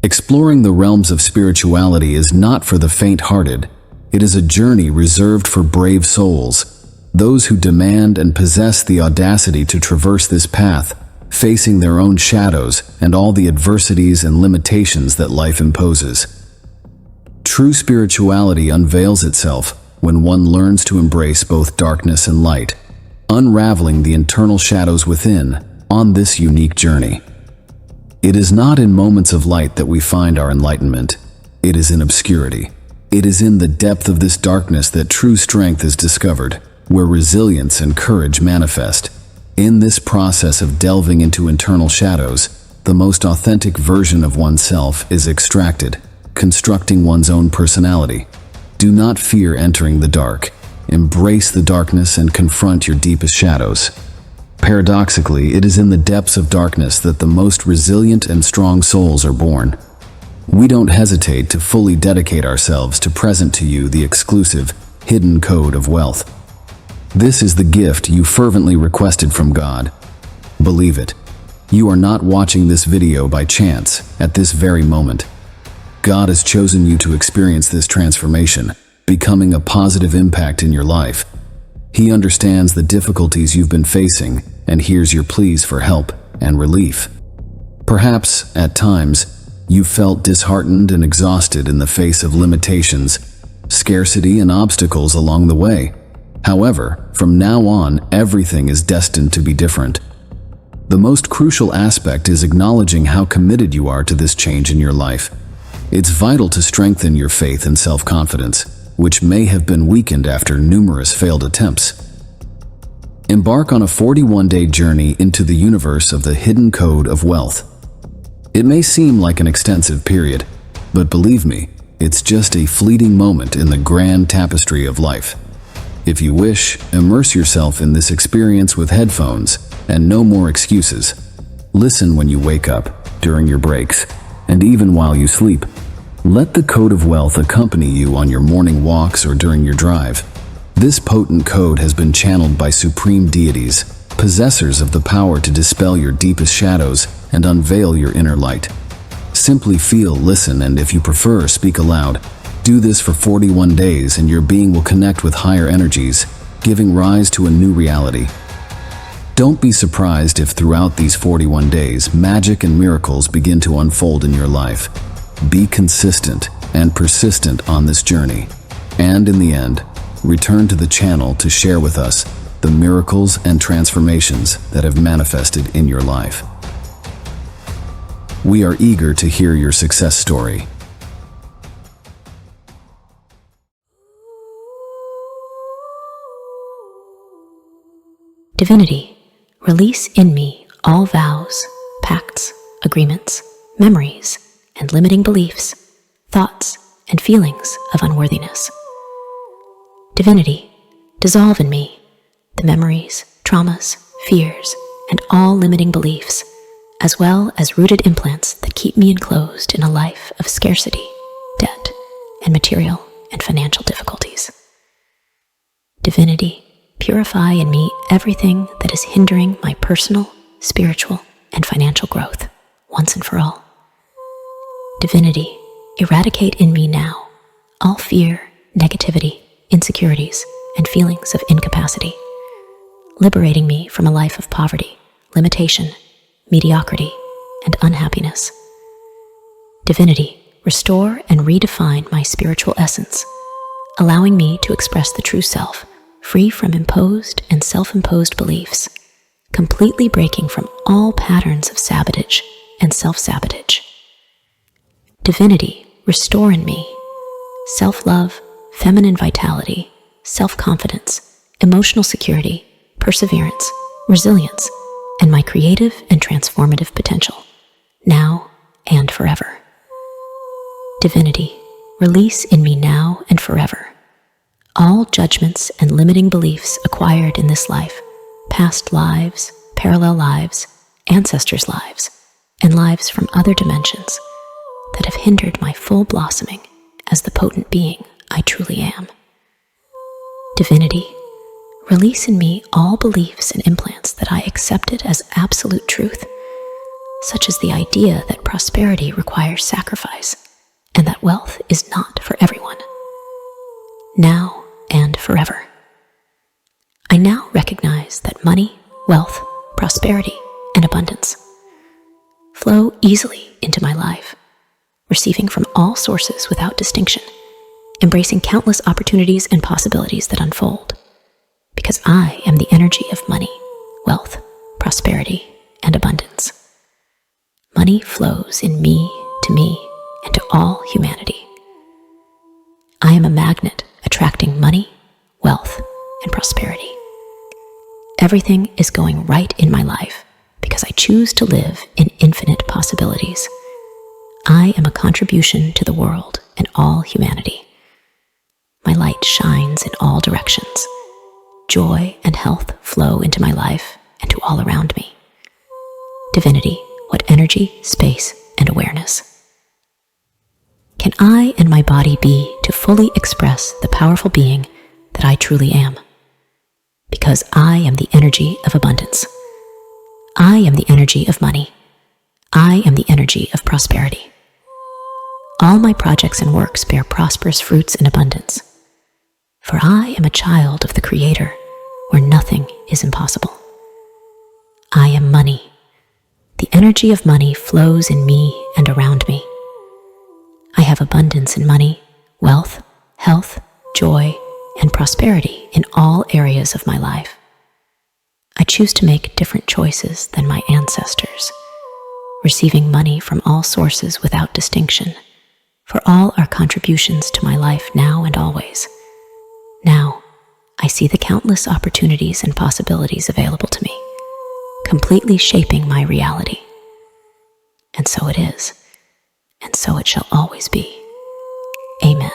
Exploring the realms of spirituality is not for the faint-hearted. It is a journey reserved for brave souls, those who demand and possess the audacity to traverse this path, facing their own shadows and all the adversities and limitations that life imposes. True spirituality unveils itself when one learns to embrace both darkness and light, unraveling the internal shadows within on this unique journey. It is not in moments of light that we find our enlightenment. It is in obscurity. It is in the depth of this darkness that true strength is discovered, where resilience and courage manifest. In this process of delving into internal shadows, the most authentic version of oneself is extracted, constructing one's own personality. Do not fear entering the dark. Embrace the darkness and confront your deepest shadows. Paradoxically, it is in the depths of darkness that the most resilient and strong souls are born. We don't hesitate to fully dedicate ourselves to present to you the exclusive, hidden code of wealth. This is the gift you fervently requested from God. Believe it. You are not watching this video by chance at this very moment. God has chosen you to experience this transformation, becoming a positive impact in your life. He understands the difficulties you've been facing and hears your pleas for help and relief. Perhaps, at times, you felt disheartened and exhausted in the face of limitations, scarcity, and obstacles along the way. However, from now on, everything is destined to be different. The most crucial aspect is acknowledging how committed you are to this change in your life. It's vital to strengthen your faith and self-confidence, which may have been weakened after numerous failed attempts. Embark on a 41-day journey into the universe of the hidden code of wealth. It may seem like an extensive period, but believe me, it's just a fleeting moment in the grand tapestry of life. If you wish, immerse yourself in this experience with headphones and no more excuses. Listen when you wake up, during your breaks, and even while you sleep. Let the code of wealth accompany you on your morning walks or during your drive. This potent code has been channeled by supreme deities, possessors of the power to dispel your deepest shadows and unveil your inner light. Simply feel, listen, and if you prefer, speak aloud. Do this for 41 days and your being will connect with higher energies, giving rise to a new reality. Don't be surprised if throughout these 41 days, magic and miracles begin to unfold in your life. Be consistent and persistent on this journey. And in the end, return to the channel to share with us the miracles and transformations that have manifested in your life. We are eager to hear your success story. Divinity, release in me all vows, pacts, agreements, memories, and limiting beliefs, thoughts, and feelings of unworthiness. Divinity, dissolve in me the memories, traumas, fears, and all limiting beliefs, as well as rooted implants that keep me enclosed in a life of scarcity, debt, and material and financial difficulties. Divinity, purify in me everything that is hindering my personal, spiritual, and financial growth, once and for all. Divinity, eradicate in me now all fear, negativity, insecurities, and feelings of incapacity, liberating me from a life of poverty, limitation, mediocrity, and unhappiness. Divinity, restore and redefine my spiritual essence, allowing me to express the true self, free from imposed and self-imposed beliefs, completely breaking from all patterns of sabotage and self-sabotage. Divinity, restore in me self-love, feminine vitality, self-confidence, emotional security, perseverance, resilience, and my creative and transformative potential, now and forever. Divinity, release in me now and forever all judgments and limiting beliefs acquired in this life, past lives, parallel lives, ancestors' lives, and lives from other dimensions that have hindered my full blossoming as the potent being I truly am. Divinity, release in me all beliefs and implants that I accepted as absolute truth, such as the idea that prosperity requires sacrifice and that wealth is not for everyone, now and forever. I now recognize that money, wealth, prosperity, and abundance flow easily into my life, receiving from all sources without distinction, embracing countless opportunities and possibilities that unfold, because I am the energy of money, wealth, prosperity, and abundance. Money flows in me, and to all humanity. I am a magnet attracting money, wealth, and prosperity. Everything is going right in my life because I choose to live in infinite possibilities. I am a contribution to the world and all humanity. My light shines in all directions. Joy and health flow into my life and to all around me. Divinity, what energy, space, and awareness can I and my body be to fully express the powerful being that I truly am? Because I am the energy of abundance. I am the energy of money. I am the energy of prosperity. All my projects and works bear prosperous fruits in abundance. For I am a child of the Creator, where nothing is impossible. I am money. The energy of money flows in me and around me. I have abundance in money, wealth, health, joy, and prosperity in all areas of my life. I choose to make different choices than my ancestors, receiving money from all sources without distinction, for all are contributions to my life now and always. Now, I see the countless opportunities and possibilities available to me, completely shaping my reality. And so it is, and so it shall always be. Amen.